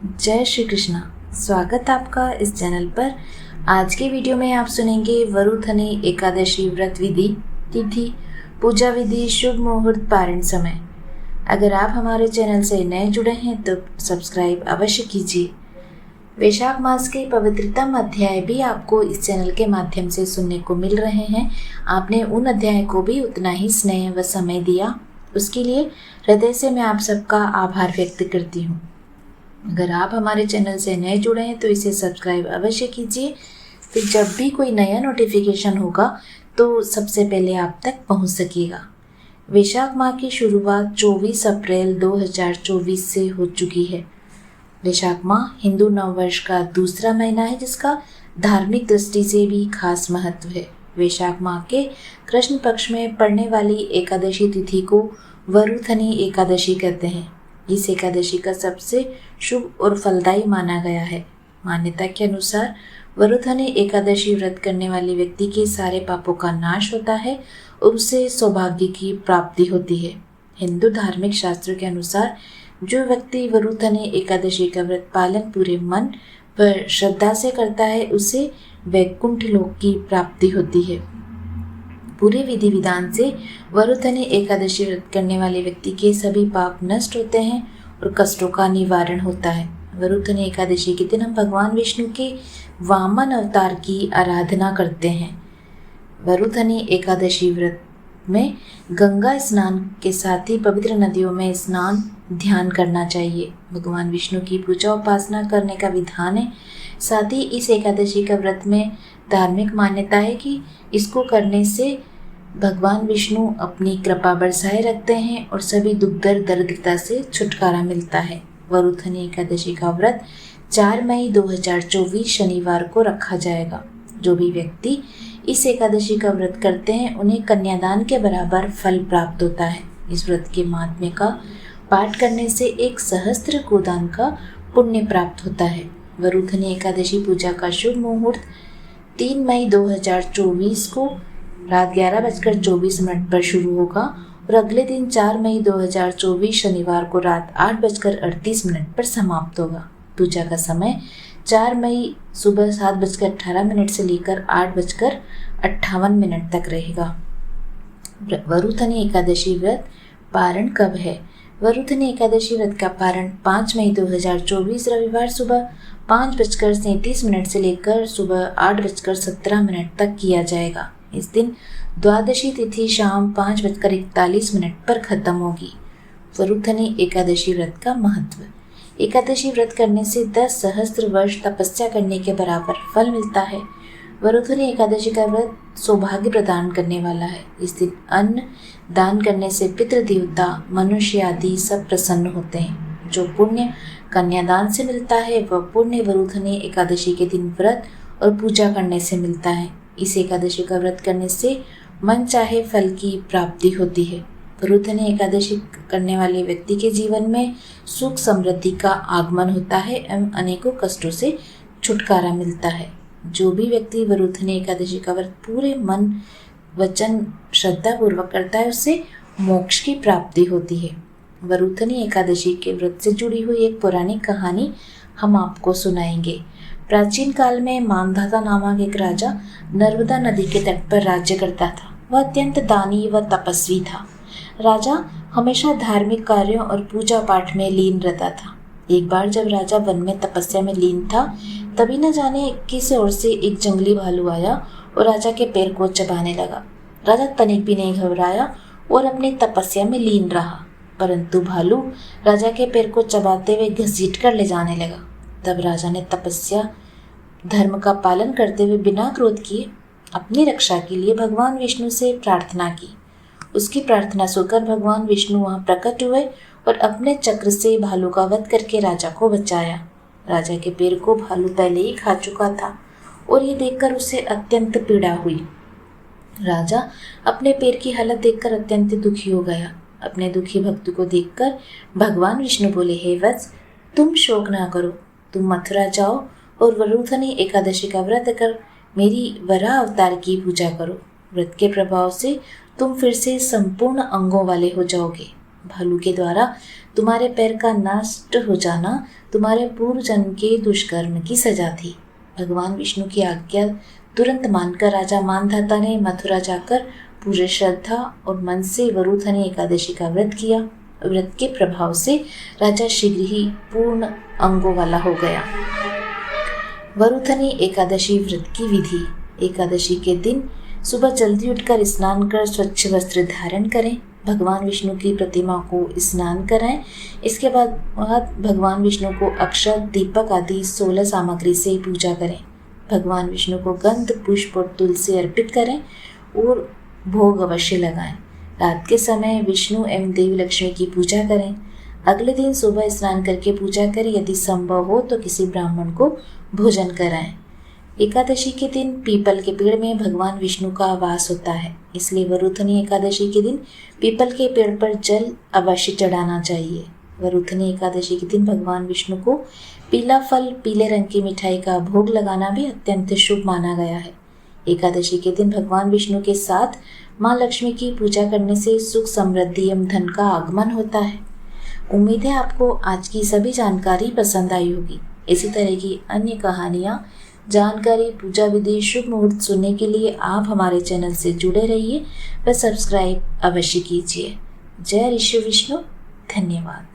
जय श्री कृष्णा। स्वागत आपका इस चैनल पर। आज के वीडियो में आप सुनेंगे वरुथनी एकादशी व्रत विधि, तिथि, पूजा विधि, शुभ मुहूर्त, पारण समय। अगर आप हमारे चैनल से नए जुड़े हैं तो सब्सक्राइब अवश्य कीजिए। वैशाख मास के पवित्रतम अध्याय भी आपको इस चैनल के माध्यम से सुनने को मिल रहे हैं। आपने उन अध्याय को भी उतना ही स्नेह व समय दिया, उसके लिए हृदय से मैं आप सबका आभार व्यक्त करती हूँ। अगर आप हमारे चैनल से नए जुड़े हैं तो इसे सब्सक्राइब अवश्य कीजिए, फिर जब भी कोई नया नोटिफिकेशन होगा तो सबसे पहले आप तक पहुंच सकेगा। वैशाख माह की शुरुआत 24 अप्रैल 2024 से हो चुकी है। वैशाख माह हिंदू नववर्ष का दूसरा महीना है, जिसका धार्मिक दृष्टि से भी खास महत्व है। वैशाख माह के कृष्ण पक्ष में पड़ने वाली एकादशी तिथि को वरुथनी एकादशी कहते हैं। इस एकादशी का सबसे शुभ और फलदायी माना गया है। मान्यता के अनुसार वरुथनी एकादशी व्रत करने वाले व्यक्ति के सारे पापों का नाश होता है और उसे सौभाग्य की प्राप्ति होती है। हिंदू धार्मिक शास्त्रों के अनुसार जो व्यक्ति वरुथनी एकादशी का व्रत पालन पूरे मन व श्रद्धा से करता है, उसे वैकुंठ लोक की प्राप्ति होती है। पूरे विधि विधान से वरुथनी एकादशी व्रत करने वाले व्यक्ति के सभी पाप नष्ट होते हैं और कष्टों का निवारण होता है। वरुथनी एकादशी के दिन हम भगवान विष्णु के वामन अवतार की आराधना करते हैं। वरुथनी एकादशी व्रत में गंगा स्नान के साथ ही पवित्र नदियों में स्नान ध्यान करना चाहिए। भगवान विष्णु की पूजा उपासना करने का विधान है। साथ ही इस एकादशी का व्रत में धार्मिक मान्यता है कि इसको करने से भगवान विष्णु अपनी कृपा बरसाए रखते हैं और सभी दुख दरिद्रता से छुटकारा मिलता है। वरुथनी एकादशी का व्रत 4 मई 2024 शनिवार को रखा जाएगा। जो भी व्यक्ति इस एकादशी का व्रत करते हैं उन्हें कन्यादान के बराबर फल प्राप्त होता है। इस व्रत के महात्म्य का पाठ करने से 1 सहस्त्र गोदान का पुण्य प्राप्त होता है। वरुथनी एकादशी पूजा का शुभ मुहूर्त 3 मई 2024 को रात 11:24 पर शुरू होगा और अगले दिन 4 मई 2024 शनिवार को रात 8:38 पर समाप्त होगा। पूजा का समय 4 मई सुबह 7:18 से लेकर 8:58 तक रहेगा। वरुथनी एकादशी व्रत पारण कब है? वरुथनी एकादशी व्रत का पारण 5 मई 2024 रविवार सुबह 5:37 से लेकर सुबह 8:17 तक किया जाएगा। इस दिन द्वादशी तिथि शाम 5:41 पर खत्म होगी। वरुथनी एकादशी व्रत का महत्व। एकादशी व्रत करने से 10 सहस्त्र वर्ष तपस्या करने के बराबर फल मिलता है। वरुथनी एकादशी का व्रत सौभाग्य प्रदान करने वाला है। इस दिन अन्न दान करने से पितृ देवता, मनुष्य आदि सब प्रसन्न होते हैं। जो पुण्य कन्यादान से मिलता है वह पुण्य वरुथनी एकादशी के दिन व्रत और पूजा करने से मिलता है। इस एकादशी का व्रत करने से मन चाहे फल की प्राप्ति होती है। वरुथनी एकादशी करने वाले व्यक्ति के जीवन में सुख समृद्धि का आगमन होता है एवं अनेकों कष्टों से छुटकारा मिलता है। जो भी व्यक्ति वरुथनी एकादशी का व्रत पूरे मन वचन श्रद्धा पूर्वक करता है, उससे मोक्ष की प्राप्ति होती है। वरुथनी एकादशी के व्रत से जुड़ी हुई एक पौराणिक कहानी हम आपको सुनाएंगे। प्राचीन काल में मानधाता नामक एक राजा नर्मदा नदी के तट पर राज्य करता था। वह अत्यंत दानी व तपस्वी था। राजा हमेशा धार्मिक कार्यों और पूजा पाठ में लीन रहता था। एक बार जब राजा वन में तपस्या में लीन था, तभी न जाने किस ओर से एक जंगली भालू आया और राजा के पैर को चबाने लगा। राजा तनिक भी नहीं घबराया और अपनी तपस्या में लीन रहा, परंतु भालू राजा के पैर को चबाते हुए घसीट कर ले जाने लगा। तब राजा ने तपस्या धर्म का पालन करते हुए बिना क्रोध किए अपनी रक्षा के लिए भगवान विष्णु से प्रार्थना की। उसकी प्रार्थना सुनकर भगवान विष्णु वहां प्रकट हुए और अपने चक्र से भालू का वध करके राजा को बचाया। राजा के पैर को भालू पहले ही खा चुका था और ये देखकर उसे अत्यंत पीड़ा हुई। राजा अपने पैर की हालत देखकर अत्यंत दुखी हो गया। अपने दुखी भक्त को देखकर भगवान विष्णु बोले, हे वत्स, तुम शोक ना करो, तुम मथुरा जाओ और वरुथनी एकादशी का व्रत कर मेरी वराह अवतार की पूजा करो। व्रत के प्रभाव से तुम फिर से संपूर्ण अंगों वाले हो जाओगे। भालू के द्वारा तुम्हारे पैर का नष्ट हो जाना तुम्हारे पूर्व जन्म के दुष्कर्म की सजा थी। भगवान विष्णु की आज्ञा तुरंत मानकर राजा मानधाता ने मथुरा जाकर पूरे श्रद्धा और मन से वरुथनी एकादशी का व्रत किया। व्रत के प्रभाव से राजा शीघ्र ही पूर्ण अंगों वाला हो गया। वरुथनी एकादशी व्रत की विधि। एकादशी के दिन सुबह जल्दी उठकर स्नान कर स्वच्छ वस्त्र धारण करें। भगवान विष्णु की प्रतिमा को स्नान कराएं। इसके बाद भगवान विष्णु को अक्षत, दीपक आदि 16 सामग्री से पूजा करें। भगवान विष्णु को गंध, पुष्प और तुलसी अर्पित करें और भोग अवश्य लगाएं। रात के समय विष्णु एवं देवी लक्ष्मी की पूजा करें। अगले दिन सुबह स्नान करके पूजा करें। यदि संभव हो तो किसी ब्राह्मण को भोजन कराएं। एकादशी के दिन पीपल के पेड़ में भगवान विष्णु का वास होता है, इसलिए वरुथनी एकादशी के दिन पीपल के पेड़ पर जल अवश्य चढ़ाना चाहिए। वरुथनी एकादशी के दिन भगवान विष्णु को पीला फल, पीले रंग की मिठाई का भोग लगाना भी अत्यंत शुभ माना गया है। एकादशी के दिन भगवान विष्णु के साथ माँ लक्ष्मी की पूजा करने से सुख, समृद्धि एवं धन का आगमन होता है। उम्मीद है आपको आज की सभी जानकारी पसंद आई होगी। इसी तरह की अन्य कहानियाँ, जानकारी, पूजा विधि, शुभ मुहूर्त सुनने के लिए आप हमारे चैनल से जुड़े रहिए व सब्सक्राइब अवश्य कीजिए। जय ऋषि विष्णु। धन्यवाद।